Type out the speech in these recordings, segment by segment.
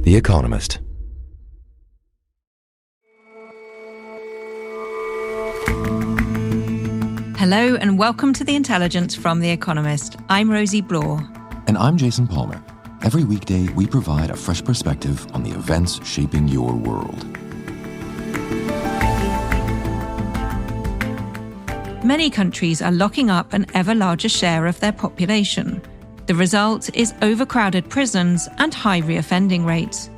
The Economist. Hello and welcome to The Intelligence from The Economist. I'm Rosie Blore. And I'm Jason Palmer. Every weekday, we provide a fresh perspective on the events shaping your world. Many countries are locking up an ever larger share of their population. The result is overcrowded prisons and high reoffending rates.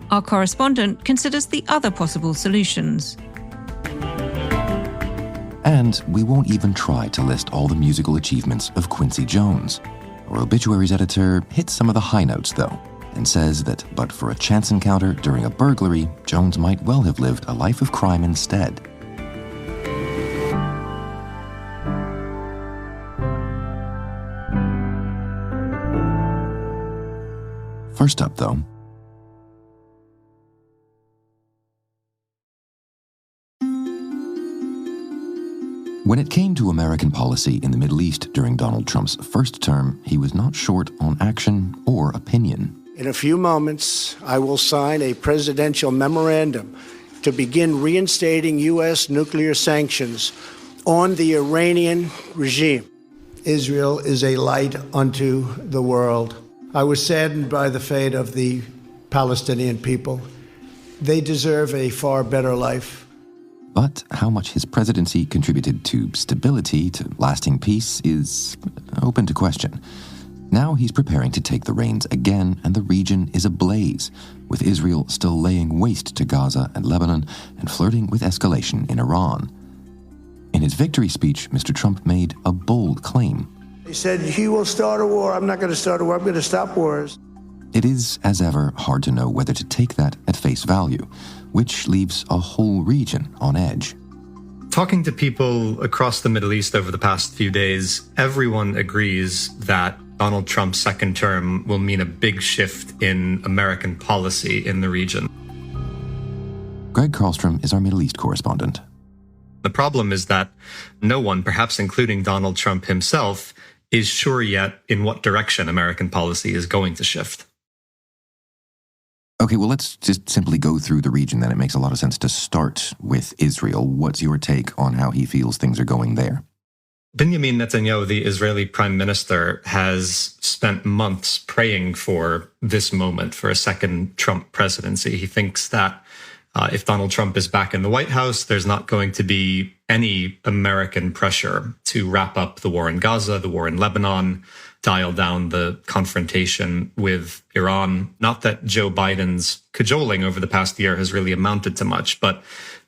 Our correspondent considers the other possible solutions. And we won't even try to list all the musical achievements of Quincy Jones. Our obituaries editor hits some of the high notes, though, and says that but for a chance encounter during a burglary, Jones might well have lived a life of crime instead. First up, though, when it came to American policy in the Middle East during Donald Trump's first term, he was not short on action or opinion. In a few moments, I will sign a presidential memorandum to begin reinstating U.S. nuclear sanctions on the Iranian regime. Israel is a light unto the world. I was saddened by the fate of the Palestinian people. They deserve a far better life. But how much his presidency contributed to stability, to lasting peace, is open to question. Now he's preparing to take the reins again, and the region is ablaze, with Israel still laying waste to Gaza and Lebanon and flirting with escalation in Iran. In his victory speech, Mr. Trump made a bold claim. He said, he will start a war. I'm not going to start a war. I'm going to stop wars. It is, as ever, hard to know whether to take that at face value, which leaves a whole region on edge. Talking to people across the Middle East over the past few days, everyone agrees that Donald Trump's second term will mean a big shift in American policy in the region. Greg Karlstrom is our Middle East correspondent. The problem is that no one, perhaps including Donald Trump himself, is sure yet in what direction American policy is going to shift. Okay, well, let's just simply go through the region then. It makes a lot of sense to start with Israel. What's your take on how he feels things are going there? Benjamin Netanyahu, the Israeli prime minister, has spent months praying for this moment, for a second Trump presidency. He thinks that if Donald Trump is back in the White House, there's not going to be any American pressure to wrap up the war in Gaza, the war in Lebanon, dial down the confrontation with Iran. Not that Joe Biden's cajoling over the past year has really amounted to much, but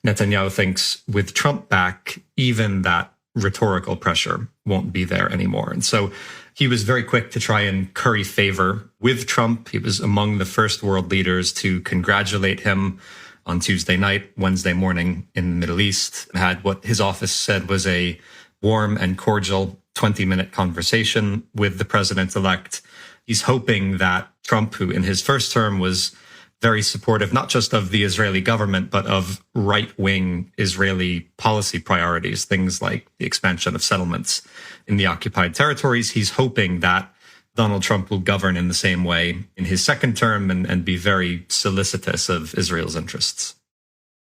Netanyahu thinks with Trump back, even that rhetorical pressure won't be there anymore. And so he was very quick to try and curry favor with Trump. He was among the first world leaders to congratulate him on Tuesday night, Wednesday morning in the Middle East, had what his office said was a warm and cordial 20-minute conversation with the president-elect. He's hoping that Trump, who in his first term was very supportive, not just of the Israeli government, but of right-wing Israeli policy priorities, things like the expansion of settlements in the occupied territories. He's hoping that Donald Trump will govern in the same way in his second term and be very solicitous of Israel's interests.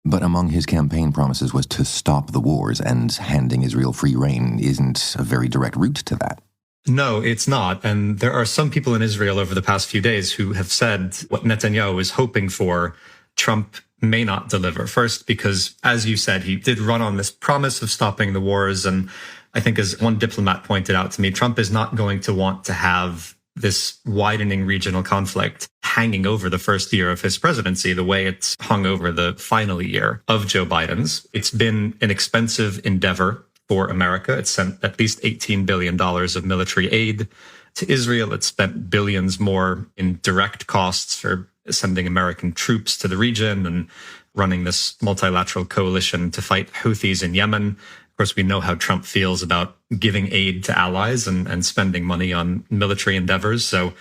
But among his campaign promises was to stop the wars, and handing Israel free rein isn't a very direct route to that. No, it's not. And there are some people in Israel over the past few days who have said what Netanyahu is hoping for, Trump may not deliver. First, because, as you said, he did run on this promise of stopping the wars. And I think, as one diplomat pointed out to me, Trump is not going to want to have this widening regional conflict hanging over the first year of his presidency, the way it's hung over the final year of Joe Biden's. It's been an expensive endeavor for America. It's sent at least $18 billion of military aid to Israel. It's spent billions more in direct costs for sending American troops to the region and running this multilateral coalition to fight Houthis in Yemen. Of course, we know how Trump feels about giving aid to allies and spending money on military endeavors. So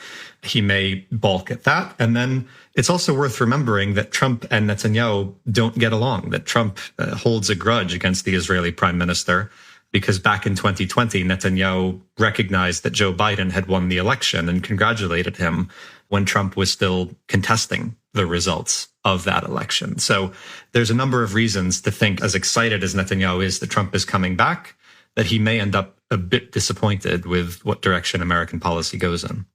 he may balk at that. And then it's also worth remembering that Trump and Netanyahu don't get along, that Trump holds a grudge against the Israeli prime minister, because back in 2020, Netanyahu recognized that Joe Biden had won the election and congratulated him when Trump was still contesting the results of that election. So there's a number of reasons to think, as excited as Netanyahu is that Trump is coming back, that he may end up a bit disappointed with what direction American policy goes in.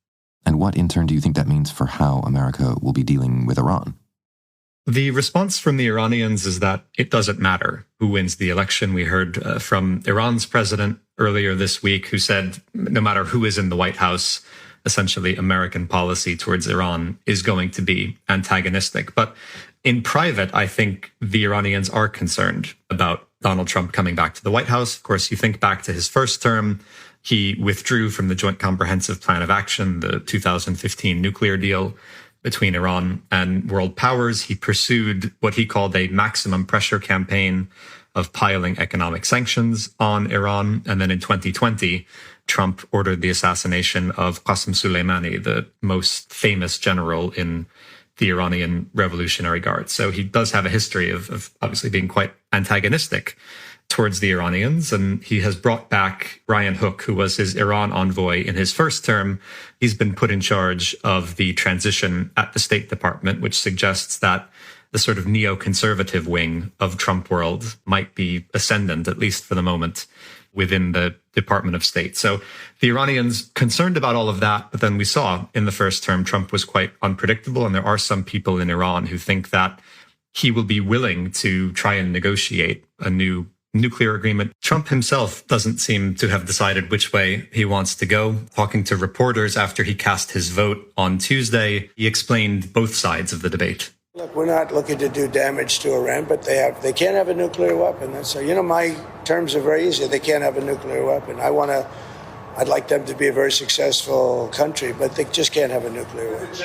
And what, in turn, do you think that means for how America will be dealing with Iran? The response from the Iranians is that it doesn't matter who wins the election. We heard from Iran's president earlier this week, who said no matter who is in the White House, essentially American policy towards Iran is going to be antagonistic. But in private, I think the Iranians are concerned about Donald Trump coming back to the White House. Of course, you think back to his first term, he withdrew from the Joint Comprehensive Plan of Action, the 2015 nuclear deal between Iran and world powers. He pursued what he called a maximum pressure campaign of piling economic sanctions on Iran. And then in 2020, Trump ordered the assassination of Qasem Soleimani, the most famous general in the Iranian Revolutionary Guard. So he does have a history of obviously being quite antagonistic towards the Iranians. And he has brought back Ryan Hook, who was his Iran envoy in his first term. He's been put in charge of the transition at the State Department, which suggests that the sort of neoconservative wing of Trump world might be ascendant, at least for the moment, within the Department of State. So the Iranians concerned about all of that. But then we saw in the first term, Trump was quite unpredictable. And there are some people in Iran who think that he will be willing to try and negotiate a new nuclear agreement. Trump himself doesn't seem to have decided which way he wants to go. Talking to reporters after he cast his vote on Tuesday, he explained both sides of the debate. Look, we're not looking to do damage to Iran, but they can't have a nuclear weapon. So, my terms are very easy. They can't have a nuclear weapon. I'd like them to be a very successful country, but they just can't have a nuclear weapon.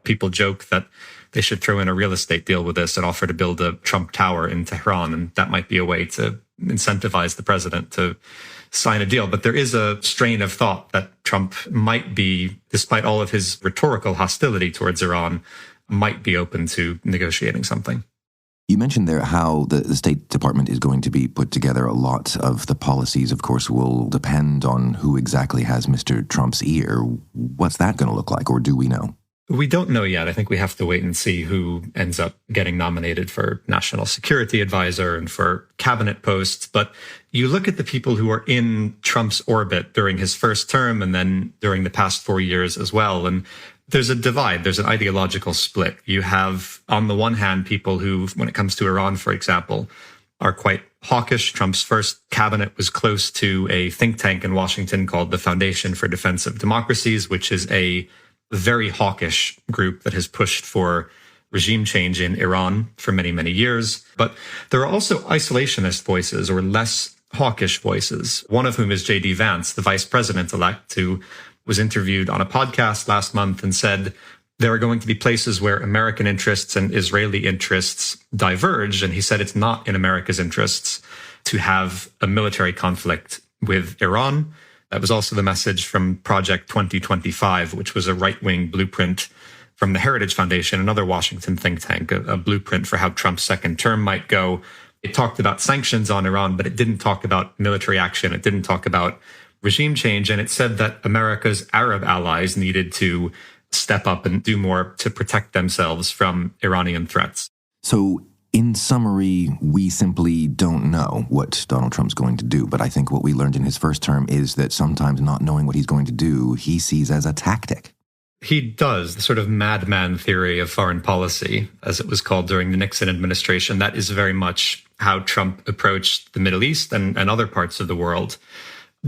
People joke that they should throw in a real estate deal with this and offer to build a Trump Tower in Tehran. And that might be a way to incentivize the president to sign a deal. But there is a strain of thought that Trump might be, despite all of his rhetorical hostility towards Iran, might be open to negotiating something. You mentioned there how the State Department is going to be put together. A lot of the policies, of course, will depend on who exactly has Mr. Trump's ear. What's that going to look like, or do we know? We don't know yet. I think we have to wait and see who ends up getting nominated for National Security Advisor and for cabinet posts. But you look at the people who are in Trump's orbit during his first term and then during the past 4 years as well. And there's a divide. There's an ideological split. You have, on the one hand, people who, when it comes to Iran, for example, are quite hawkish. Trump's first cabinet was close to a think tank in Washington called the Foundation for Defense of Democracies, which is a very hawkish group that has pushed for regime change in Iran for many, many years. But there are also isolationist voices or less hawkish voices, one of whom is J.D. Vance, the vice president-elect, who was interviewed on a podcast last month and said there are going to be places where American interests and Israeli interests diverge. And he said it's not in America's interests to have a military conflict with Iran. That was also the message from Project 2025, which was a right-wing blueprint from the Heritage Foundation, another Washington think tank, a blueprint for how Trump's second term might go. It talked about sanctions on Iran, but it didn't talk about military action. It didn't talk about regime change. And it said that America's Arab allies needed to step up and do more to protect themselves from Iranian threats. So in summary, we simply don't know what Donald Trump's going to do. But I think what we learned in his first term is that sometimes not knowing what he's going to do, he sees as a tactic. He does. The sort of madman theory of foreign policy, as it was called during the Nixon administration, that is very much how Trump approached the Middle East and other parts of the world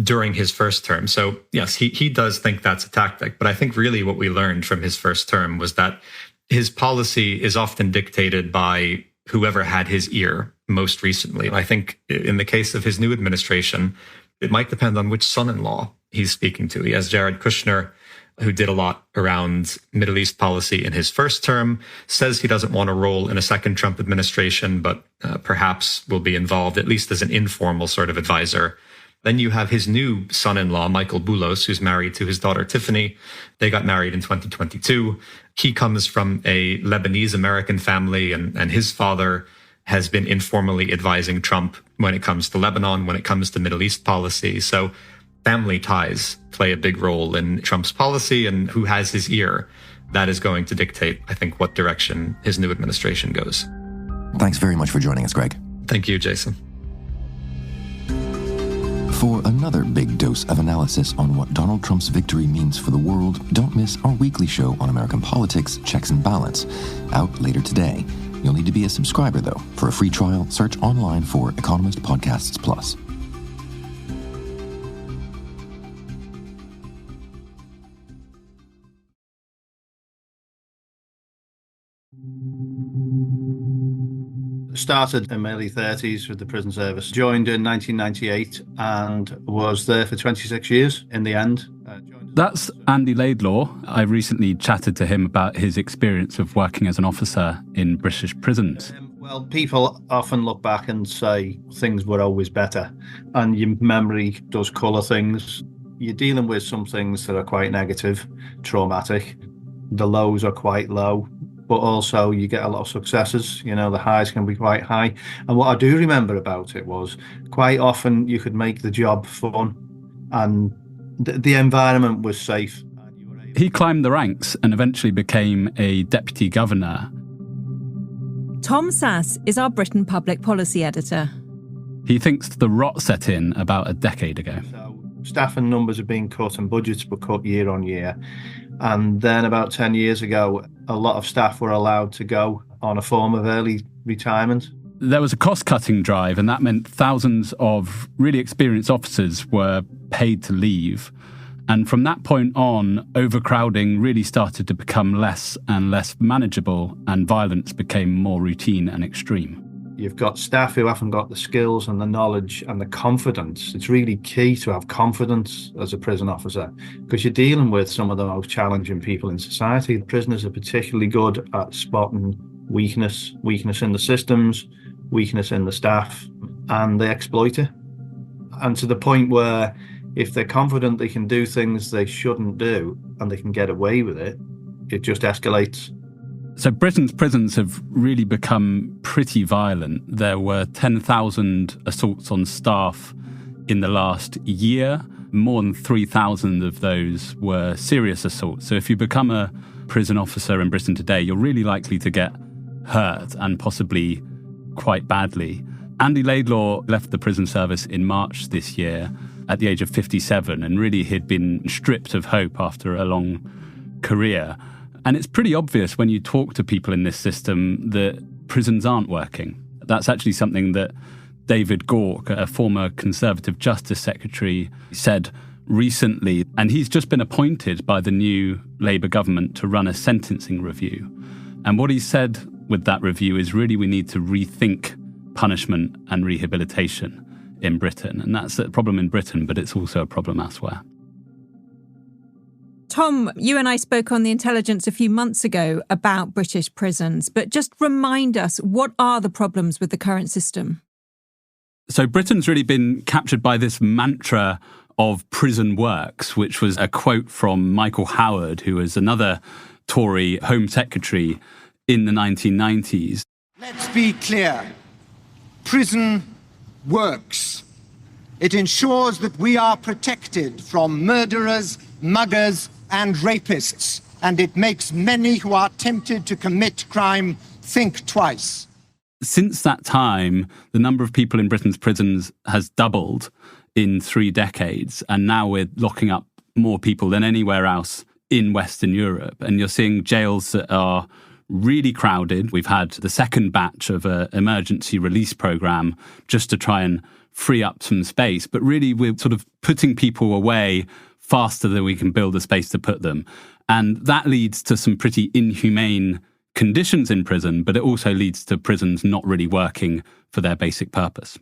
during his first term. So yes, he does think that's a tactic. But I think really what we learned from his first term was that his policy is often dictated by whoever had his ear most recently. I think in the case of his new administration, it might depend on which son-in-law he's speaking to. He has Jared Kushner, who did a lot around Middle East policy in his first term, says he doesn't want to roll in a second Trump administration, but perhaps will be involved, at least as an informal sort of advisor. Then you have his new son-in-law, Michael Boulos, who's married to his daughter, Tiffany. They got married in 2022. He comes from a Lebanese-American family, and his father has been informally advising Trump when it comes to Lebanon, when it comes to Middle East policy. So family ties play a big role in Trump's policy and who has his ear. That is going to dictate, I think, what direction his new administration goes. Thanks very much for joining us, Greg. Thank you, Jason. For another big dose of analysis on what Donald Trump's victory means for the world, don't miss our weekly show on American politics, Checks and Balance, out later today. You'll need to be a subscriber, though. For a free trial, search online for Economist Podcasts Plus. Started in my early 30s with the prison service. Joined in 1998 and was there for 26 years in the end. That's Andy Laidlaw. I recently chatted to him about his experience of working as an officer in British prisons. Well, people often look back and say things were always better, and your memory does colour things. You're dealing with some things that are quite negative, traumatic. The lows are quite low, but also you get a lot of successes. You know, the highs can be quite high. And what I do remember about it was quite often you could make the job fun, and the environment was safe. He climbed the ranks and eventually became a deputy governor. Tom Sass is our Britain public policy editor. He thinks the rot set in about a decade ago. So staffing numbers are being cut and budgets were cut year on year. And then about 10 years ago, a lot of staff were allowed to go on a form of early retirement. There was a cost-cutting drive, and that meant thousands of really experienced officers were paid to leave. And from that point on, overcrowding really started to become less and less manageable, and violence became more routine and extreme. You've got staff who haven't got the skills and the knowledge and the confidence. It's really key to have confidence as a prison officer, because you're dealing with some of the most challenging people in society. The prisoners are particularly good at spotting weakness in the systems, weakness in the staff, and they exploit it. And to the point where if they're confident they can do things they shouldn't do and they can get away with it, it just escalates. So Britain's prisons have really become pretty violent. There were 10,000 assaults on staff in the last year. More than 3,000 of those were serious assaults. So if you become a prison officer in Britain today, you're really likely to get hurt, and possibly quite badly. Andy Laidlaw left the prison service in March this year at the age of 57, and really he'd been stripped of hope after a long career. And it's pretty obvious when you talk to people in this system that prisons aren't working. That's actually something that David Gore, a former Conservative Justice Secretary, said recently. And he's just been appointed by the new Labour government to run a sentencing review. And what he said with that review is really we need to rethink punishment and rehabilitation in Britain. And that's a problem in Britain, but it's also a problem elsewhere. Tom, you and I spoke on The Intelligence a few months ago about British prisons, but just remind us, what are the problems with the current system? So Britain's really been captured by this mantra of prison works, which was a quote from Michael Howard, who was another Tory Home Secretary in the 1990s. Let's be clear. Prison works. It ensures that we are protected from murderers, muggers, and rapists, and it makes many who are tempted to commit crime think twice. Since that time, the number of people in Britain's prisons has doubled in 3 decades, and now we're locking up more people than anywhere else in Western Europe. And you're seeing jails that are really crowded. We've had the second batch of an emergency release programme just to try and free up some space. But really, we're sort of putting people away faster than we can build a space to put them. And that leads to some pretty inhumane conditions in prison, but it also leads to prisons not really working for their basic purpose.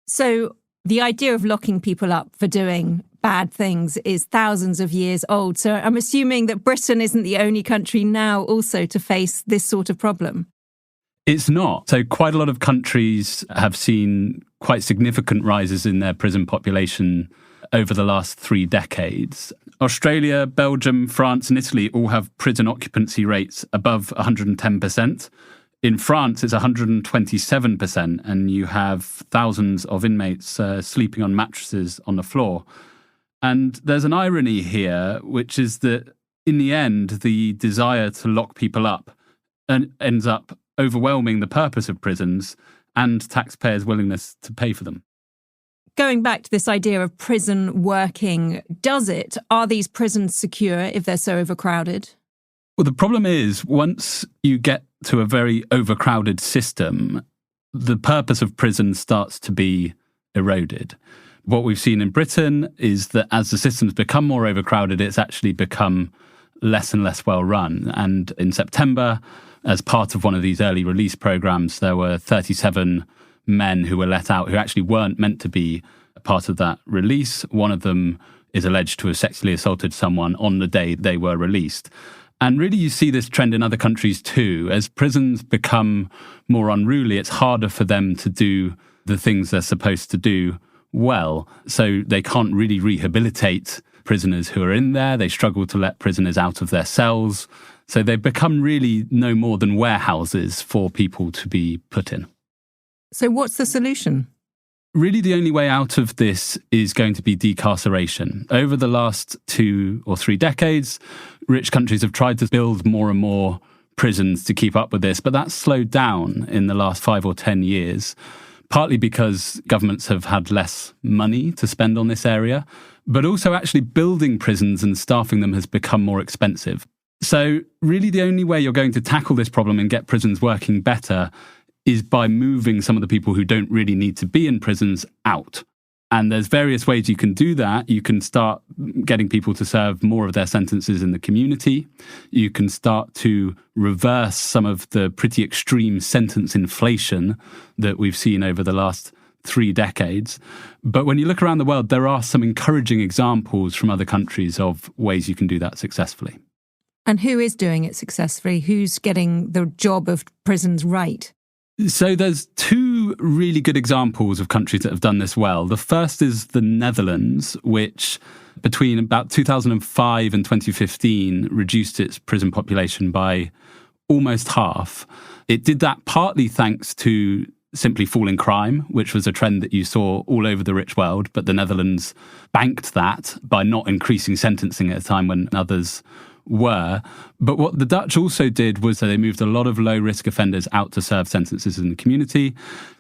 So the idea of locking people up for doing bad things is thousands of years old. So I'm assuming that Britain isn't the only country now also to face this sort of problem. It's not. So quite a lot of countries have seen quite significant rises in their prison population over the last 3 decades. Australia, Belgium, France and Italy all have prison occupancy rates above 110%. In France, it's 127%, and you have thousands of inmates sleeping on mattresses on the floor. And there's an irony here, which is that in the end, the desire to lock people up ends up overwhelming the purpose of prisons and taxpayers' willingness to pay for them. Going back to this idea of prison working, are these prisons secure if they're so overcrowded? Well, the problem is, once you get to a very overcrowded system, the purpose of prison starts to be eroded. What we've seen in Britain is that as the systems become more overcrowded, it's actually become less and less well run. And in September, as part of one of these early release programs, there were 37 men who were let out who actually weren't meant to be a part of that release. One of them is alleged to have sexually assaulted someone on the day they were released. And really, you see this trend in other countries too. As prisons become more unruly, it's harder for them to do the things they're supposed to do well. So they can't really rehabilitate prisoners who are in there. They struggle to let prisoners out of their cells. So they become really no more than warehouses for people to be put in. So what's the solution? Really, the only way out of this is going to be decarceration. Over the last 2 or 3 decades, rich countries have tried to build more and more prisons to keep up with this, but that's slowed down in the last 5 or 10 years, partly because governments have had less money to spend on this area, but also actually building prisons and staffing them has become more expensive. So really, the only way you're going to tackle this problem and get prisons working better is by moving some of the people who don't really need to be in prisons out. And there's various ways you can do that. You can start getting people to serve more of their sentences in the community. You can start to reverse some of the pretty extreme sentence inflation that we've seen over the last 3 decades. But when you look around the world, there are some encouraging examples from other countries of ways you can do that successfully. And who is doing it successfully? Who's getting the job of prisons right? So there's 2 really good examples of countries that have done this well. The first is the Netherlands, which between about 2005 and 2015 reduced its prison population by almost half. It did that partly thanks to simply falling crime, which was a trend that you saw all over the rich world, but the Netherlands banked that by not increasing sentencing at a time when others were. But what the Dutch also did was that they moved a lot of low-risk offenders out to serve sentences in the community.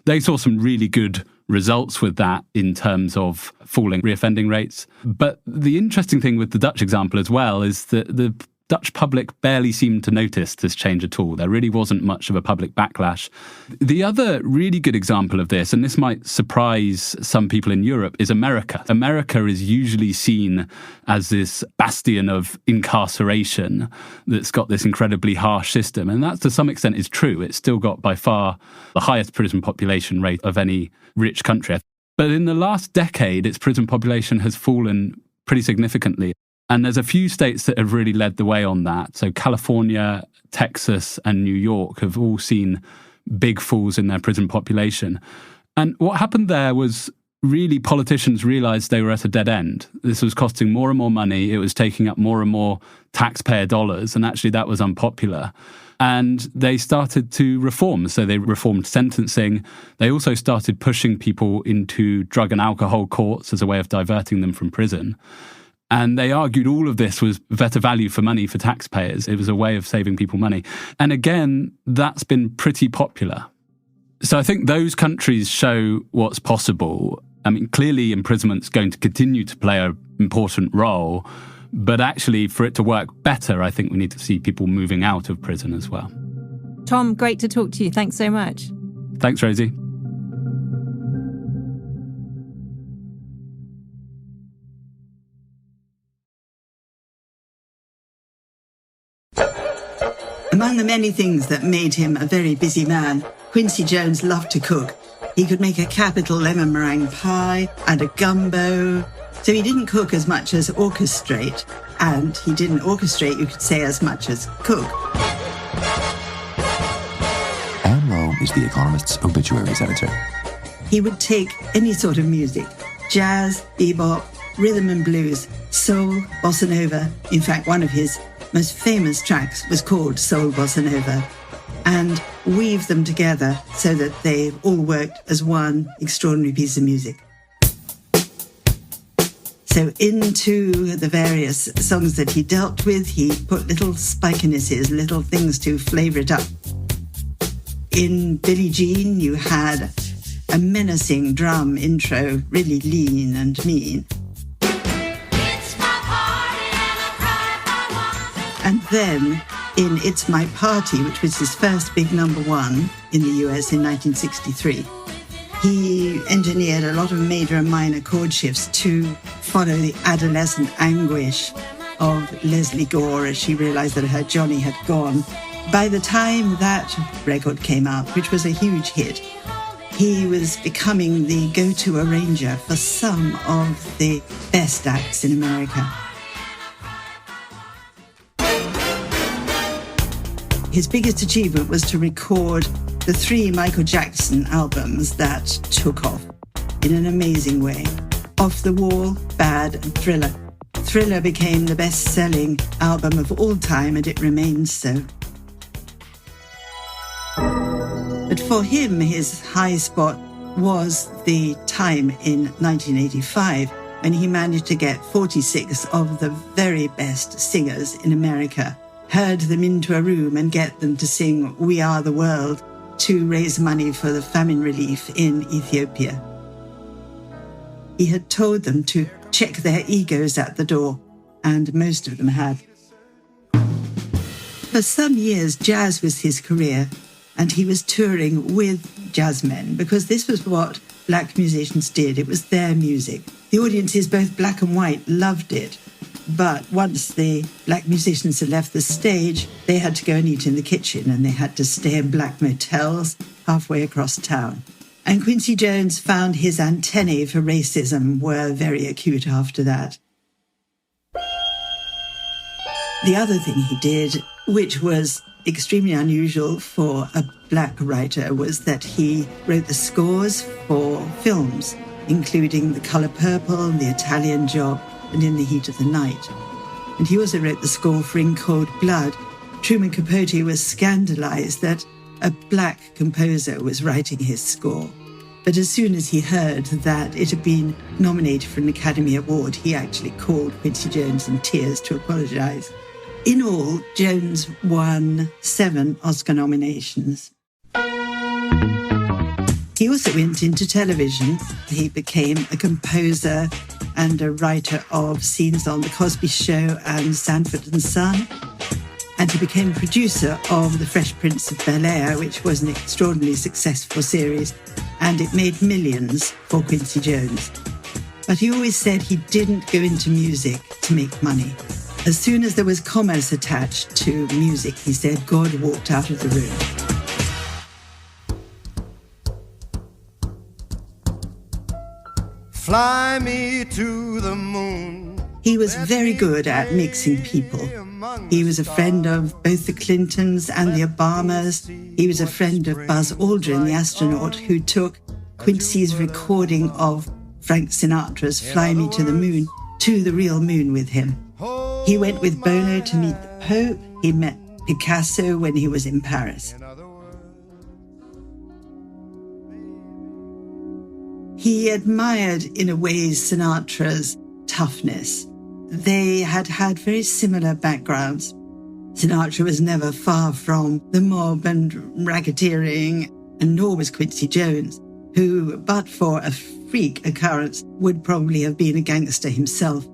They saw some really good results with that in terms of falling reoffending rates. But the interesting thing with the Dutch example as well is that the Dutch public barely seemed to notice this change at all. There really wasn't much of a public backlash. The other really good example of this, and this might surprise some people in Europe, is America. America is usually seen as this bastion of incarceration that's got this incredibly harsh system. And that, to some extent, is true. It's still got by far the highest prison population rate of any rich country. But in the last decade, its prison population has fallen pretty significantly. And there's a few states that have really led the way on that. So California, Texas, and New York have all seen big falls in their prison population. And what happened there was really politicians realized they were at a dead end. This was costing more and more money. It was taking up more and more taxpayer dollars. And actually that was unpopular. And they started to reform. So they reformed sentencing. They also started pushing people into drug and alcohol courts as a way of diverting them from prison. And they argued all of this was better value for money for taxpayers. It was a way of saving people money. And again, that's been pretty popular. So I think those countries show what's possible. I mean, clearly imprisonment's going to continue to play an important role. But actually, for it to work better, I think we need to see people moving out of prison as well. Tom, great to talk to you. Thanks so much. Thanks, Rosie. Among the many things that made him a very busy man, Quincy Jones loved to cook. He could make a capital lemon meringue pie and a gumbo. So he didn't cook as much as orchestrate, and he didn't orchestrate, you could say, as much as cook. Anne Lowe is The Economist's obituaries editor. He would take any sort of music, jazz, bebop, rhythm and blues, soul, bossa nova. In fact, one of his most famous tracks was called Soul Bossa Nova, and weave them together so that they all worked as one extraordinary piece of music. So into the various songs that he dealt with, he put little spicinesses, little things to flavour it up. In Billie Jean, you had a menacing drum intro, really lean and mean. And then in It's My Party, which was his first big number one in the US in 1963, he engineered a lot of major and minor chord shifts to follow the adolescent anguish of Lesley Gore as she realised that her Johnny had gone. By the time that record came out, which was a huge hit, he was becoming the go-to arranger for some of the best acts in America. His biggest achievement was to record the 3 Michael Jackson albums that took off in an amazing way. Off the Wall, Bad, and Thriller. Thriller became the best-selling album of all time, and it remains so. But for him, his high spot was the time in 1985 when he managed to get 46 of the very best singers in America, herd them into a room and get them to sing We Are the World to raise money for the famine relief in Ethiopia. He had told them to check their egos at the door, and most of them had. For some years, jazz was his career, and he was touring with jazzmen because this was what black musicians did. It was their music. The audiences, both black and white, loved it. But once the black musicians had left the stage, they had to go and eat in the kitchen, and they had to stay in black motels halfway across town. And Quincy Jones found his antennae for racism were very acute after that. The other thing he did, which was extremely unusual for a black writer, was that he wrote the scores for films, including The Colour Purple, The Italian Job, and In the Heat of the Night. And he also wrote the score for In Cold Blood. Truman Capote was scandalized that a black composer was writing his score. But as soon as he heard that it had been nominated for an Academy Award, he actually called Quincy Jones in tears to apologize. In all, Jones won 7 Oscar nominations. He also went into television. He became a composer and a writer of scenes on The Cosby Show and Sanford and Son. And he became producer of The Fresh Prince of Bel-Air, which was an extraordinarily successful series, and it made millions for Quincy Jones. But he always said he didn't go into music to make money. As soon as there was commerce attached to music, he said, God walked out of the room. Fly me to the moon. He was very good at mixing people. He was a friend of both the Clintons and the Obamas. He was a friend of Buzz Aldrin, the astronaut, who took Quincy's recording of Frank Sinatra's Fly Me to the Moon to the real moon with him. He went with Bono to meet the Pope. He met Picasso when he was in Paris. He admired, in a way, Sinatra's toughness. They had had very similar backgrounds. Sinatra was never far from the mob and racketeering, and nor was Quincy Jones, who, but for a freak occurrence, would probably have been a gangster himself.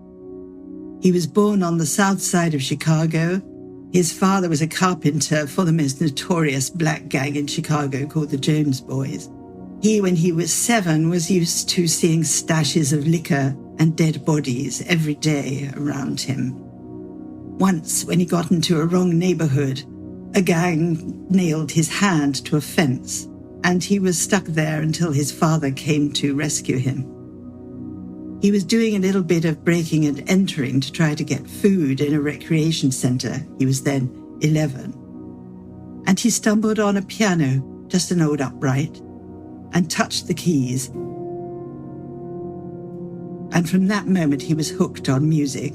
He was born on the south side of Chicago. His father was a carpenter for the most notorious black gang in Chicago called the Jones Boys. He, when he was 7, was used to seeing stashes of liquor and dead bodies every day around him. Once, when he got into a wrong neighborhood, a gang nailed his hand to a fence, and he was stuck there until his father came to rescue him. He was doing a little bit of breaking and entering to try to get food in a recreation center. He was then 11. And he stumbled on a piano, just an old upright, and touched the keys. And from that moment, he was hooked on music.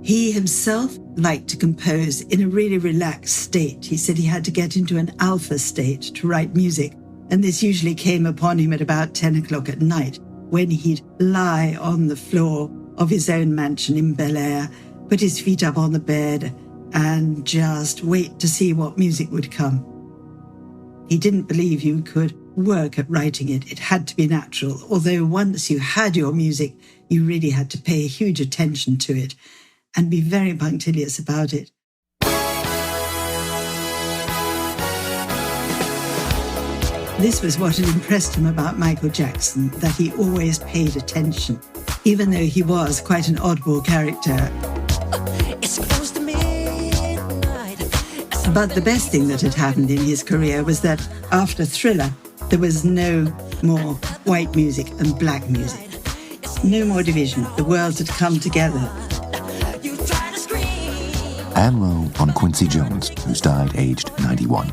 He himself liked to compose in a really relaxed state. He said he had to get into an alpha state to write music, and this usually came upon him at about 10 o'clock at night. when he'd lie on the floor of his own mansion in Bel Air, put his feet up on the bed, and just wait to see what music would come. He didn't believe you could work at writing it. It had to be natural, although once you had your music, you really had to pay huge attention to it and be very punctilious about it. This was what had impressed him about Michael Jackson, that he always paid attention, even though he was quite an oddball character. But the best thing that had happened in his career was that after Thriller, there was no more white music and black music. No more division. The world had come together. Anne Rowe on Quincy Jones, who's died aged 91.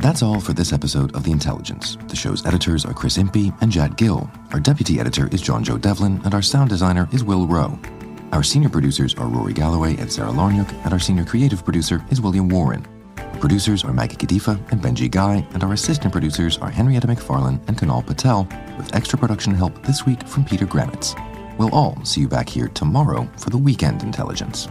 That's all for this episode of The Intelligence. The show's editors are Chris Impey and Jad Gill. Our deputy editor is John Joe Devlin, and our sound designer is Will Rowe. Our senior producers are Rory Galloway and Sarah Larniuk, and our senior creative producer is William Warren. Our producers are Maggie Kadifa and Benji Guy, and our assistant producers are Henrietta McFarlane and Kunal Patel, with extra production help this week from Peter Granitz. We'll all see you back here tomorrow for the Weekend Intelligence.